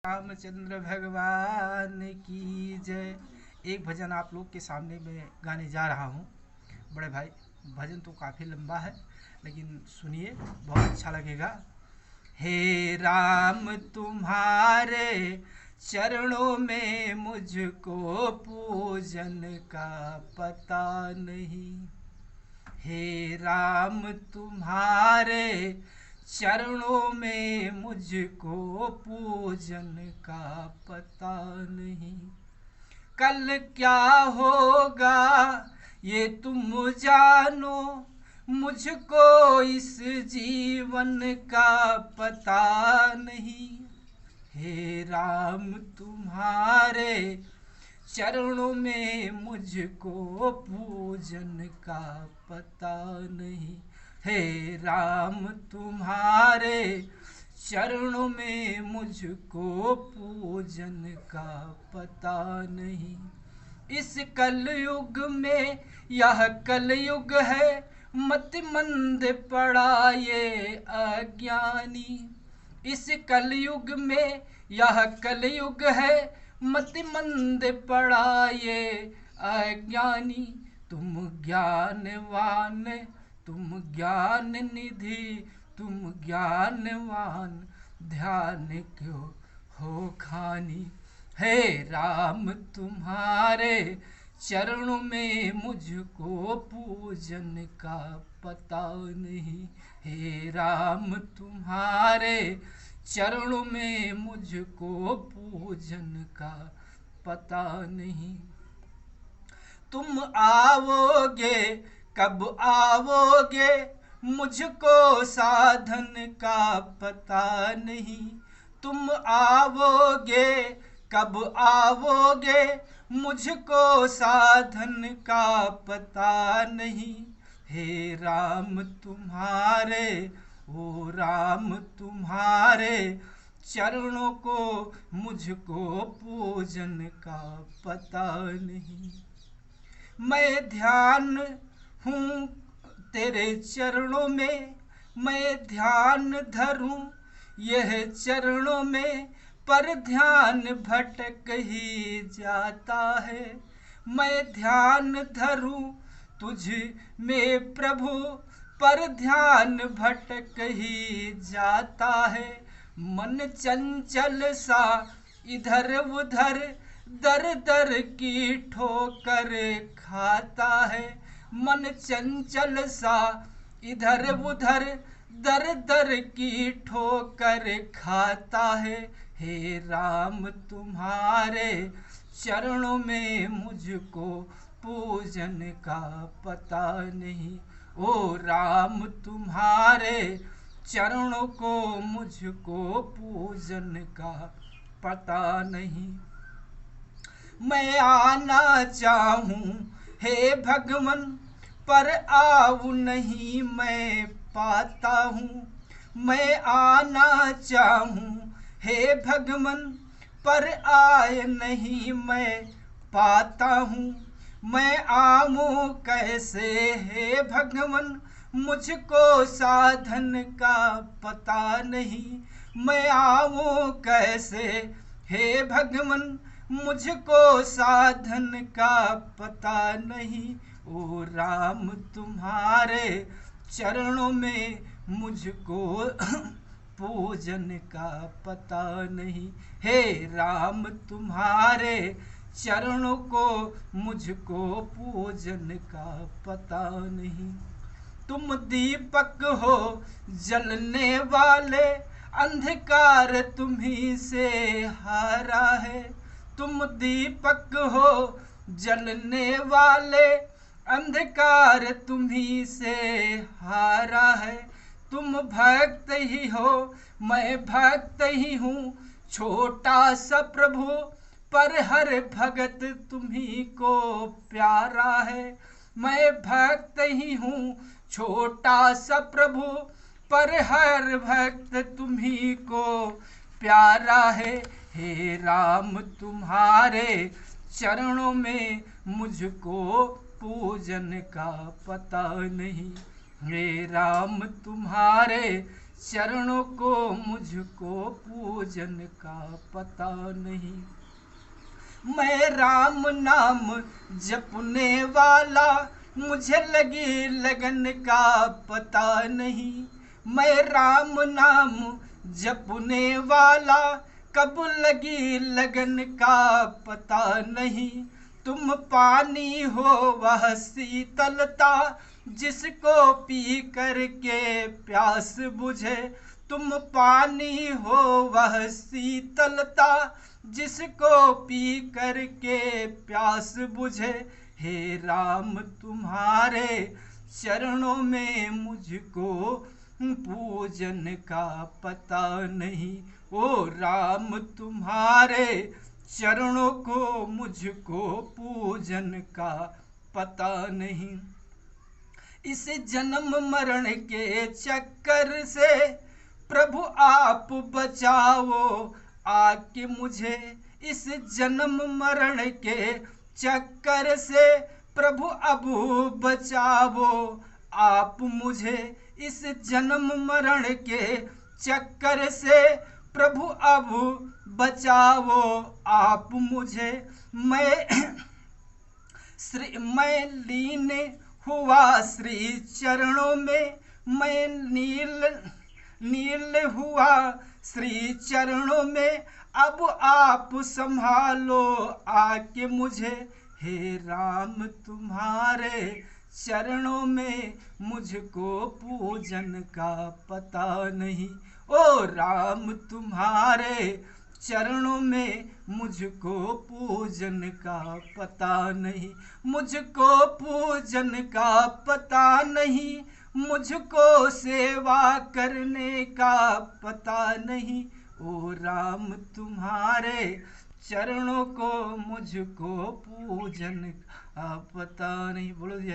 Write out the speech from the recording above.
रामचंद्र भगवान की जय। एक भजन आप लोग के सामने में गाने जा रहा हूँ। बड़े भाई, भजन तो काफ़ी लंबा है लेकिन सुनिए, बहुत अच्छा लगेगा। हे राम तुम्हारे चरणों में मुझको पूजन का पता नहीं। हे राम तुम्हारे चरणों में मुझको पूजन का पता नहीं। कल क्या होगा ये तुम जानो, मुझको इस जीवन का पता नहीं। हे राम तुम्हारे चरणों में मुझको पूजन का पता नहीं। हे राम तुम्हारे चरणों में मुझको पूजन का पता नहीं। इस कलयुग में यह कलयुग है, मति मंद पड़ा ये अज्ञानी। इस कलयुग में यह कलयुग है, मति मंद पड़ा ये अज्ञानी। तुम ज्ञानवान, तुम ज्ञान निधि, तुम ज्ञानवान, ध्यान क्यों हो खानी। हे राम तुम्हारे चरणों में मुझको पूजन का पता नहीं। हे राम तुम्हारे चरणों में मुझको पूजन का पता नहीं। तुम आओगे कब आओगे, मुझको साधन का पता नहीं। तुम आओगे कब आओगे, मुझको साधन का पता नहीं। हे राम तुम्हारे, ओ राम तुम्हारे चरणों को मुझको पूजन का पता नहीं। मैं ध्यान हूँ तेरे चरणों में, मैं ध्यान धरूं यह चरणों में, पर ध्यान भटक ही जाता है। मैं ध्यान धरूं तुझ में प्रभु, पर ध्यान भटक ही जाता है। मन चंचल सा इधर उधर, दर दर की ठोकर खाता है। मन चंचल सा इधर उधर, दर दर की ठोकर खाता है। हे राम तुम्हारे चरणों में मुझको पूजन का पता नहीं। ओ राम तुम्हारे चरणों को मुझको पूजन का पता नहीं। मैं आना चाहूँ हे भगवन, पर आऊ नहीं मैं पाता हूँ। मैं आना चाहूँ हे भगवन, पर आए नहीं मैं पाता हूँ। मैं आऊँ कैसे हे भगवन, मुझको साधन का पता नहीं। मैं आऊँ कैसे हे भगवन, मुझको साधन का पता नहीं। ओ राम तुम्हारे चरणों में मुझको पूजन का पता नहीं। हे राम तुम्हारे चरणों को मुझको पूजन का पता नहीं। तुम दीपक हो जलने वाले, अंधकार तुम्ही से हारा है। तुम दीपक हो जलने वाले, अंधकार तुम्ही से हारा है। तुम भक्त ही हो मैं भक्त ही हूँ, छोटा सा प्रभु पर हर भगत तुम्ही को प्यारा है। मैं भक्त ही हूँ छोटा सा प्रभु, पर हर भक्त तुम्ही को प्यारा है। हे राम तुम्हारे चरणों में मुझको पूजन का पता नहीं। हे राम तुम्हारे चरणों को मुझको पूजन का पता नहीं। मैं राम नाम जपने वाला, मुझे लगी लगन का पता नहीं। मैं राम नाम जपने वाला, कब लगी लगन का पता नहीं। तुम पानी हो वह शीतलता, जिसको पी करके प्यास बुझे। तुम पानी हो वह शीतलता, जिसको पी करके प्यास बुझे। हे राम तुम्हारे चरणों में मुझको पूजन का पता नहीं। ओ राम तुम्हारे चरणों को मुझको पूजन का पता नहीं। इस जन्म मरण के चक्कर से प्रभु आप बचाओ आके मुझे। इस जन्म मरण के चक्कर से प्रभु अब बचाओ आप मुझे। इस जन्म मरण के चक्कर से प्रभु अब बचाओ आप मुझे। मैं लीन हुआ श्री चरणों में, मैं नील हुआ श्री चरणों में। अब आप संभालो आके मुझे। हे राम तुम्हारे चरणों में मुझको पूजन का पता नहीं। ओ राम तुम्हारे चरणों में मुझको पूजन का पता नहीं। मुझको पूजन का पता नहीं, मुझको सेवा करने का पता नहीं। ओ राम तुम्हारे चरणों को मुझको पूजन का पता नहीं। बोलो।